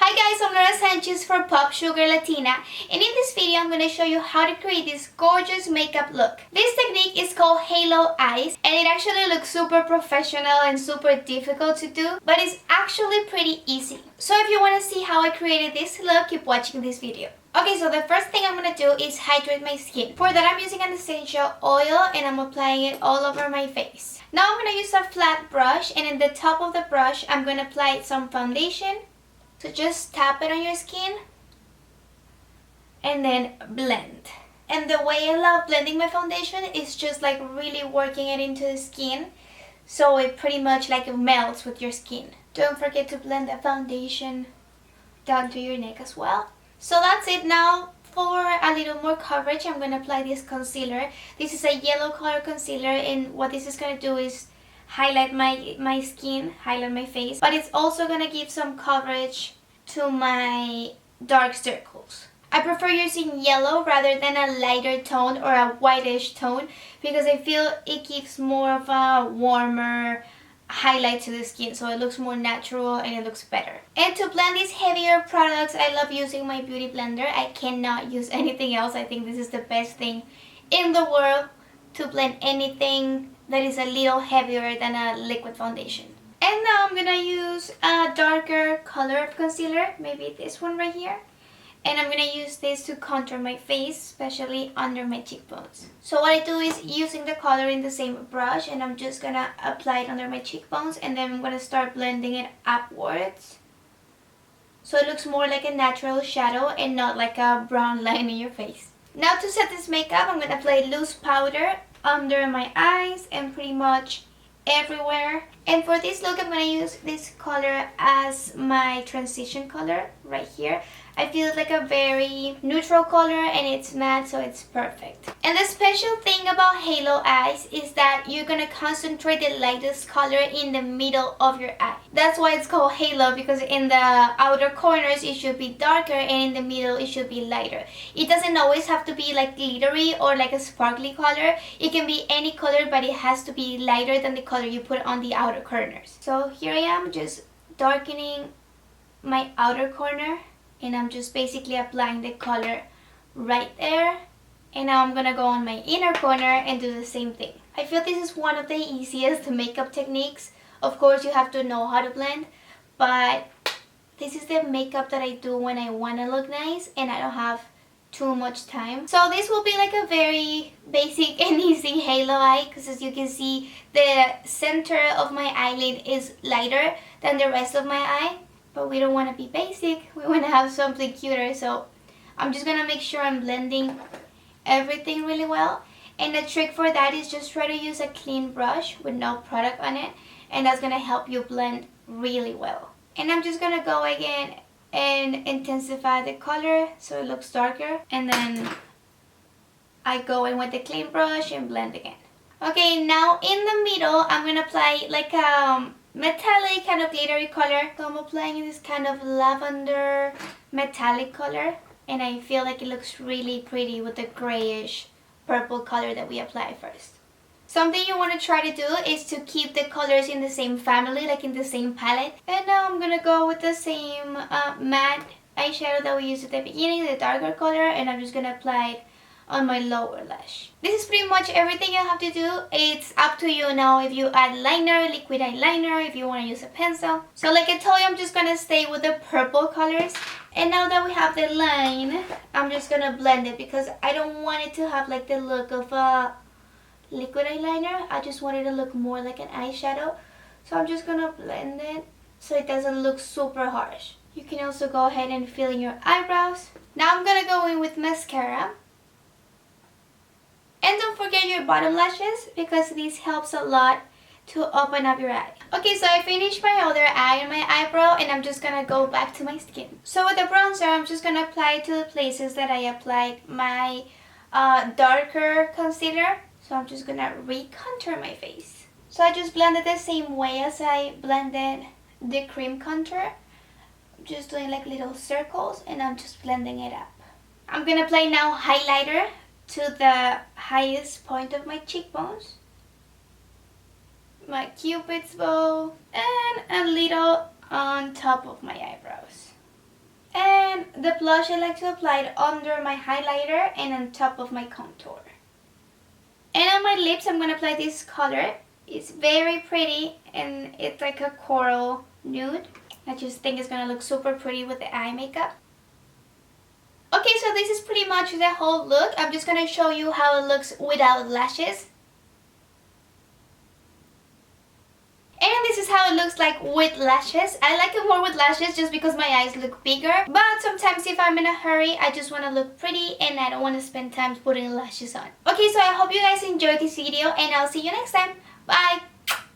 Hi guys, I'm Laura Sanchez for Pop Sugar Latina, and in this video I'm going to show you how to create this gorgeous makeup look. This technique is called Halo Eyes, and it actually looks super professional and super difficult to do, but it's actually pretty easy. So if you want to see how I created this look, keep watching this video. Okay, so the first thing I'm going to do is hydrate my skin. For that I'm using an essential oil and I'm applying it all over my face. Now I'm going to use a flat brush, and in the top of the brush I'm going to apply some foundation. So just tap it on your skin and then blend. And the way I love blending my foundation is just like really working it into the skin, so it pretty much like melts with your skin. Don't forget to blend the foundation down to your neck as well. So that's it. Now for a little more coverage, I'm going to apply this concealer. This is a yellow color concealer, and what this is going to do is highlight my skin, highlight my face, but it's also going to give some coverage to my dark circles. I prefer using yellow rather than a lighter tone or a whitish tone because I feel it gives more of a warmer highlight to the skin, so it looks more natural and it looks better. And to blend these heavier products, I love using my beauty blender. I cannot use anything else. I think this is the best thing in the world to blend anything that is a little heavier than a liquid foundation. And now I'm gonna use a darker color of concealer, maybe this one right here. And I'm gonna use this to contour my face, especially under my cheekbones. So what I do is using the color in the same brush, and I'm just gonna apply it under my cheekbones, and then I'm gonna start blending it upwards, so it looks more like a natural shadow and not like a brown line in your face. Now to set this makeup, I'm gonna apply loose powder under my eyes and pretty much everywhere. And for this look, I'm going to use this color as my transition color right here. I feel it's like a very neutral color and it's matte, so it's perfect. And the special thing about Halo Eyes is that you're going to concentrate the lightest color in the middle of your eye. That's why it's called Halo, because in the outer corners it should be darker and in the middle it should be lighter. It doesn't always have to be like glittery or like a sparkly color. It can be any color, but it has to be lighter than the color you put on the outer corners. So here I am just darkening my outer corner, and I'm just basically applying the color right there. And now I'm gonna go on my inner corner and do the same thing. I feel this is one of the easiest makeup techniques. Of course you have to know how to blend, but this is the makeup that I do when I want to look nice and I don't have too much time. So this will be like a very basic and easy halo eye, because as you can see, the center of my eyelid is lighter than the rest of my eye. But we don't want to be basic, we want to have something cuter, so I'm just going to make sure I'm blending everything really well. And the trick for that is just try to use a clean brush with no product on it, and that's going to help you blend really well. And I'm just going to go again and intensify the color so it looks darker, and then I go in with the clean brush and blend again. Okay, now in the middle I'm going to apply like a metallic kind of glittery color. So I'm applying this kind of lavender metallic color, and I feel like it looks really pretty with the grayish purple color that we apply first. Something you want to try to do is to keep the colors in the same family, like in the same palette. And now I'm gonna go with the same matte eyeshadow that we used at the beginning, the darker color, and I'm just gonna apply it on my lower lash. This is pretty much everything you have to do. It's up to you now if you add liner, liquid eyeliner, if you want to use a pencil. So like I told you, I'm just gonna stay with the purple colors. And now that we have the line, I'm just gonna blend it because I don't want it to have like the look of a liquid eyeliner. I just want it to look more like an eyeshadow. So I'm just gonna blend it so it doesn't look super harsh. You can also go ahead and fill in your eyebrows. Now I'm gonna go in with mascara. And don't forget your bottom lashes, because this helps a lot to open up your eye. Okay, so I finished my other eye and my eyebrow, and I'm just gonna go back to my skin. So with the bronzer, I'm just gonna apply it to the places that I applied my darker concealer. So I'm just gonna re-contour my face. So I just blended the same way as I blended the cream contour. I'm just doing like little circles, and I'm just blending it up. I'm gonna apply now highlighter to the highest point of my cheekbones, my cupid's bow, and a little on top of my eyebrows. the blush I like to apply it under my highlighter and on top of my contour. And on my lips I'm going to apply this color. It's very pretty and it's like a coral nude. I just think it's going to look super pretty with the eye makeup. Okay, so this is pretty much the whole look. I'm just going to show you how it looks without lashes. And this is how it looks like with lashes. I like it more with lashes just because my eyes look bigger. But sometimes if I'm in a hurry, I just want to look pretty and I don't want to spend time putting lashes on. Okay, so I hope you guys enjoyed this video and I'll see you next time. Bye!